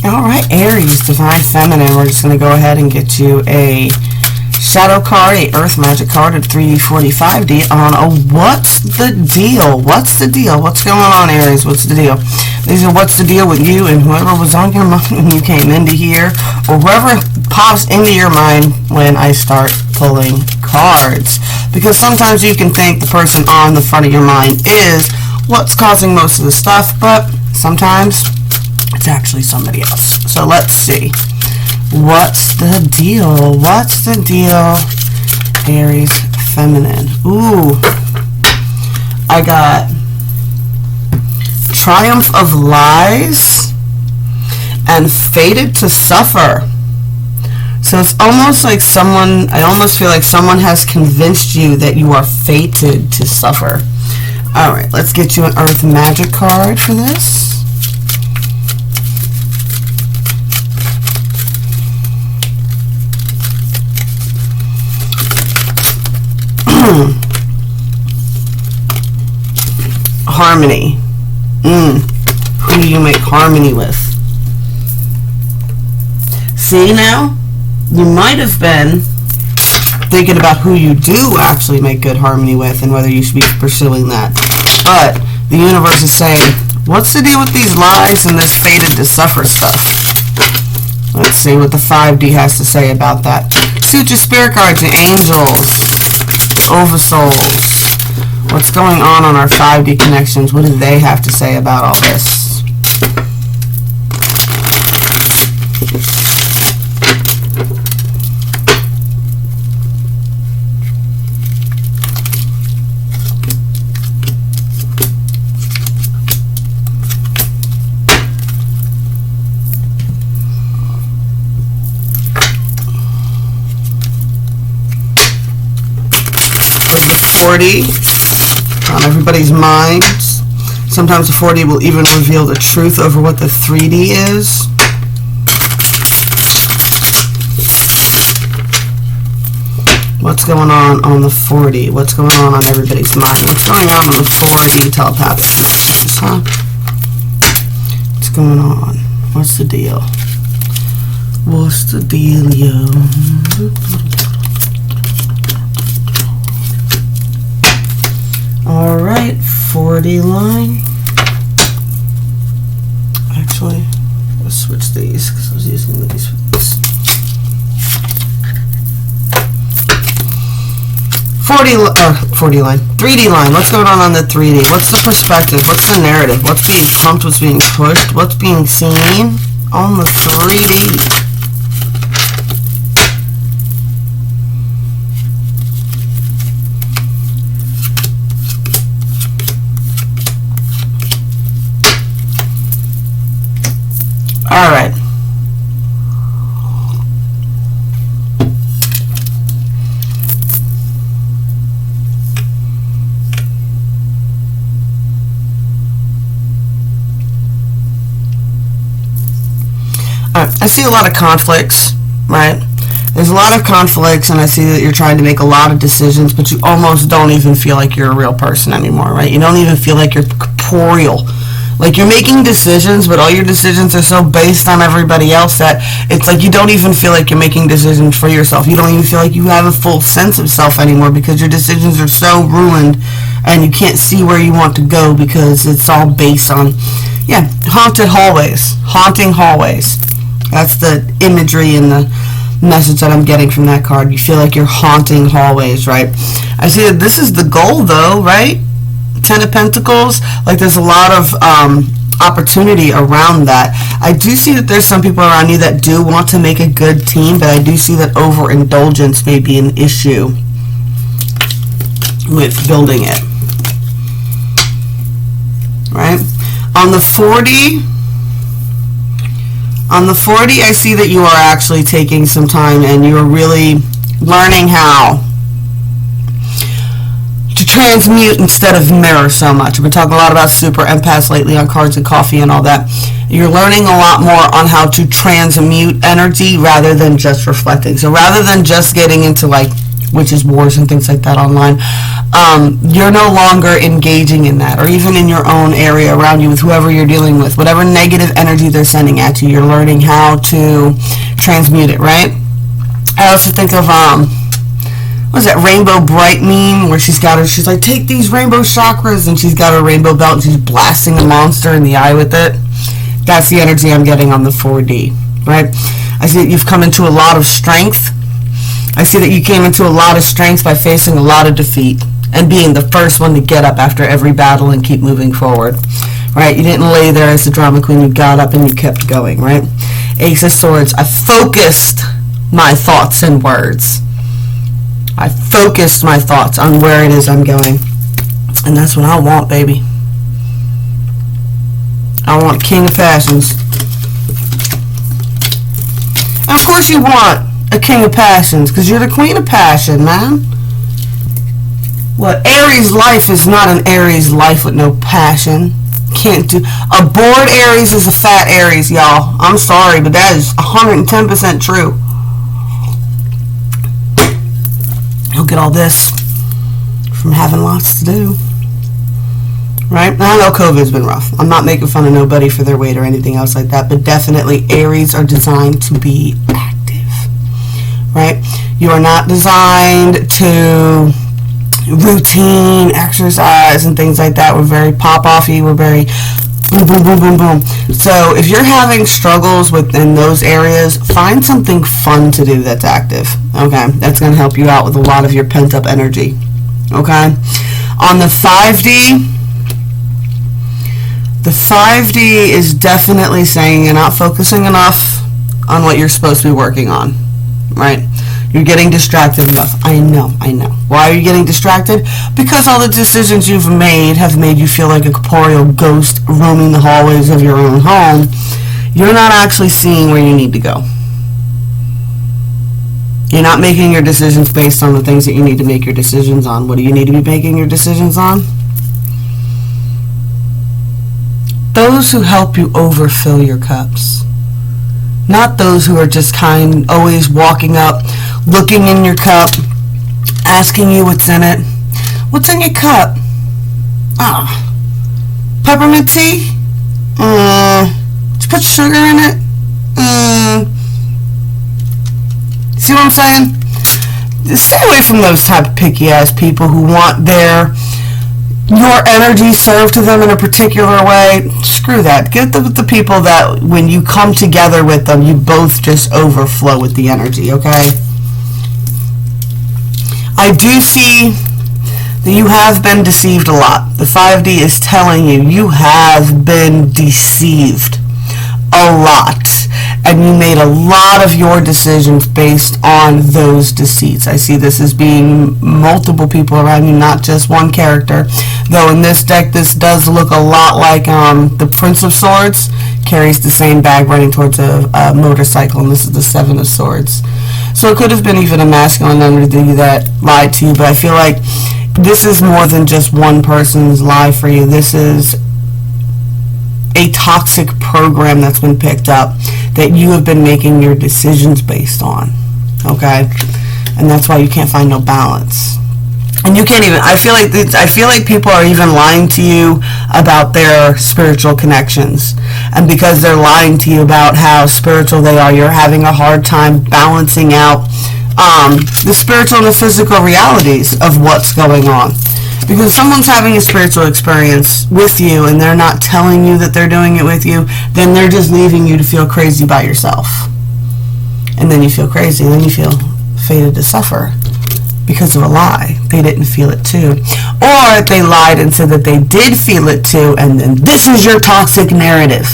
All right, Aries, Divine Feminine. We're just going to go ahead and get you a Shadow card, a Earth Magic card, a 3D45D on a What's the Deal? What's the deal? What's going on, Aries? What's the deal? These are what's the deal with you and whoever was on your mind when you came into here, or whoever pops into your mind when I start pulling cards. Because sometimes you can think the person on the front of your mind is what's causing most of the stuff, but sometimes it's actually somebody else. So let's see. What's the deal? What's the deal, Aries Feminine? Ooh, I got Triumph of Lies and Fated to Suffer. So it's almost like I almost feel like someone has convinced you that you are fated to suffer. Alright, let's get you an Earth Magic card for this. Harmony. Who do you make harmony with? See now? You might have been thinking about who you do actually make good harmony with and whether you should be pursuing that. But the universe is saying, what's the deal with these lies and this fated to suffer stuff? Let's see what the 5D has to say about that. Suit your spirit cards, your angels, oversouls. What's going on our 5D connections? What do they have to say about all this? The 40 on everybody's minds. Sometimes the 40 will even reveal the truth over what the 3D is. What's going on the 40? What's going on everybody's mind? What's going on the 4D telepathic connections, huh? What's going on? What's the deal? What's the dealio? Alright, 40 line. Actually, let's switch these because I was using these for this. 40 line. 3D line. What's going on the 3D? What's the perspective? What's the narrative? What's being pumped? What's being pushed? What's being seen on the 3D? All right. I see a lot of conflicts, right? There's a lot of conflicts, and I see that you're trying to make a lot of decisions, but you almost don't even feel like you're a real person anymore, right? You don't even feel like you're corporeal. Like you're making decisions, but all your decisions are so based on everybody else that it's like you don't even feel like you're making decisions for yourself. You don't even feel like you have a full sense of self anymore because your decisions are so ruined and you can't see where you want to go because it's all based on, haunted hallways. Haunting hallways. That's the imagery and the message that I'm getting from that card. You feel like you're haunting hallways, right? I see that this is the goal though, right? 10 of Pentacles, like there's a lot of opportunity around that. I do see that there's some people around you that do want to make a good team, but I do see that overindulgence may be an issue with building it. Right? On the 40, I see that you are actually taking some time and you are really learning how to transmute instead of mirror so much. We've been talking a lot about super empaths lately on Cards and Coffee and all that. You're learning a lot more on how to transmute energy rather than just reflecting. So rather than just getting into like witches' wars and things like that online. You're no longer engaging in that, or even in your own area around you with whoever you're dealing with. Whatever negative energy they're sending at you, you're learning how to transmute it, right? I also think of, what is that Rainbow Bright meme where she's like, take these rainbow chakras, and she's got her rainbow belt and she's blasting a monster in the eye with it. That's the energy I'm getting on the 4D, right? I see that you've come into a lot of strength. I see that you came into a lot of strength by facing a lot of defeat and being the first one to get up after every battle and keep moving forward, right? You didn't lay there as the drama queen. You got up and you kept going, right? Ace of Swords. I focused my thoughts and words. I focused my thoughts on where it is I'm going. And that's what I want, baby. I want King of Passions. And of course you want a King of Passions, because you're the Queen of Passion, man. What, Aries life is not an Aries life with no passion. Can't do. A bored Aries is a fat Aries, y'all. I'm sorry, but that is 110% true. You'll get all this from having lots to do. Right? I know COVID's been rough. I'm not making fun of nobody for their weight or anything else like that, but definitely Aries are designed to be active. Right? You are not designed to routine exercise and things like that. We're very pop-offy. We're very boom, boom, boom, boom, boom. So if you're having struggles within those areas, find something fun to do that's active. Okay? That's going to help you out with a lot of your pent-up energy. Okay? On the 5D, the 5D is definitely saying you're not focusing enough on what you're supposed to be working on. Right? You're getting distracted enough. I know. Why are you getting distracted? Because all the decisions you've made have made you feel like a corporeal ghost roaming the hallways of your own home. You're not actually seeing where you need to go. You're not making your decisions based on the things that you need to make your decisions on. What do you need to be making your decisions on? Those who help you overfill your cups. Not those who are just always walking up, looking in your cup, asking you what's in it. What's in your cup? Peppermint tea? Did you put sugar in it? See what I'm saying? Stay away from those type of picky-ass people who want your energy served to them in a particular way. Screw that. Get the people that when you come together with them, you both just overflow with the energy, okay? I do see that you have been deceived a lot. The 5D is telling you you have been deceived a lot. And you made a lot of your decisions based on those deceits. I see this as being multiple people around you, not just one character. Though in this deck, this does look a lot like the Prince of Swords. Carries the same bag running towards a motorcycle, and this is the 7 of Swords. So it could have been even a masculine energy that lied to you, but I feel like this is more than just one person's lie for you. This is a toxic program that's been picked up that you have been making your decisions based on, okay? And that's why you can't find no balance. And you can't even, I feel like people are even lying to you about their spiritual connections. And because they're lying to you about how spiritual they are, you're having a hard time balancing out the spiritual and the physical realities of what's going on. Because someone's having a spiritual experience with you and they're not telling you that they're doing it with you, then they're just leaving you to feel crazy by yourself. And then you feel crazy, and then you feel fated to suffer because of a lie. They didn't feel it too. Or they lied and said that they did feel it too, and then this is your toxic narrative.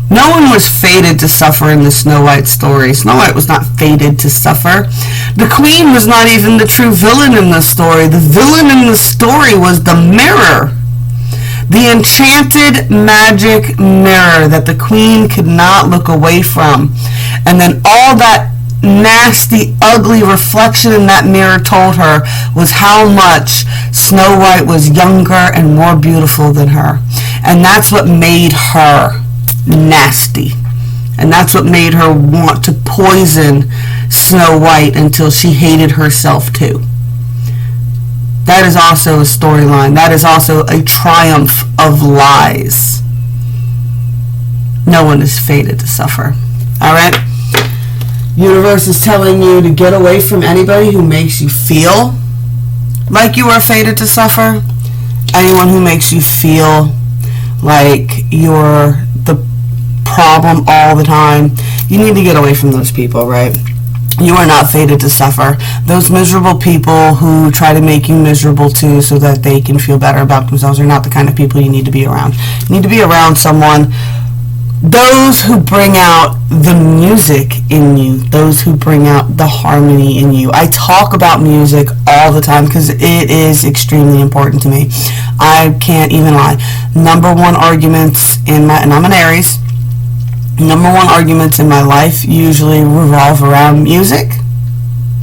No one was fated to suffer in the Snow White story. Snow White was not fated to suffer. The queen was not even the true villain in the story. The villain in the story was the mirror. The enchanted magic mirror that the queen could not look away from. And then all that nasty, ugly reflection in that mirror told her was how much Snow White was younger and more beautiful than her. And that's what made her. nasty. And that's what made her want to poison Snow White until she hated herself too. That is also a storyline. That is also a triumph of lies. No one is fated to suffer. Alright? Universe is telling you to get away from anybody who makes you feel like you are fated to suffer. Anyone who makes you feel like you're the problem all the time. You need to get away from those people, right? You are not fated to suffer. Those miserable people who try to make you miserable too so that they can feel better about themselves are not the kind of people you need to be around. You need to be around someone, those who bring out the music in you, those who bring out the harmony in you. I talk about music all the time because it is extremely important to me. I can't even lie. Number one arguments in my, and I'm an Aries, number one arguments in my life usually revolve around music,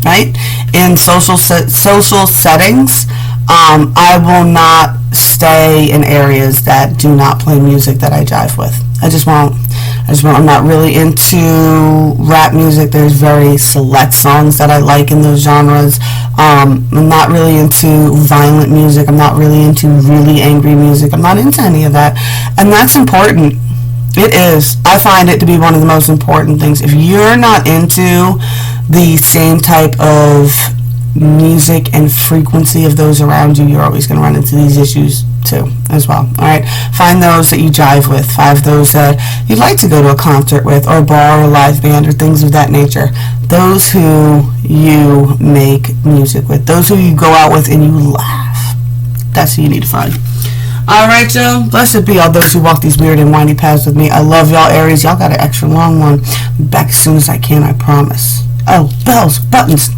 right? In social settings, I will not stay in areas that do not play music that I jive with. I just won't. I'm not really into rap music. There's very select songs that I like in those genres. I'm not really into violent music. I'm not really into really angry music. I'm not into any of that. And that's important. It is. I find it to be one of the most important things. If you're not into the same type of music and frequency of those around you, you're always going to run into these issues too as well. Alright, find those that you jive with, find those that you'd like to go to a concert with, or a bar, or a live band, or things of that nature. Those who you make music with, those who you go out with and you laugh, that's who you need to find. Alright, y'all, blessed be all those who walk these weird and windy paths with me. I love y'all, Aries. Y'all got an extra long one. Back as soon as I can, I promise. Oh, bells, buttons.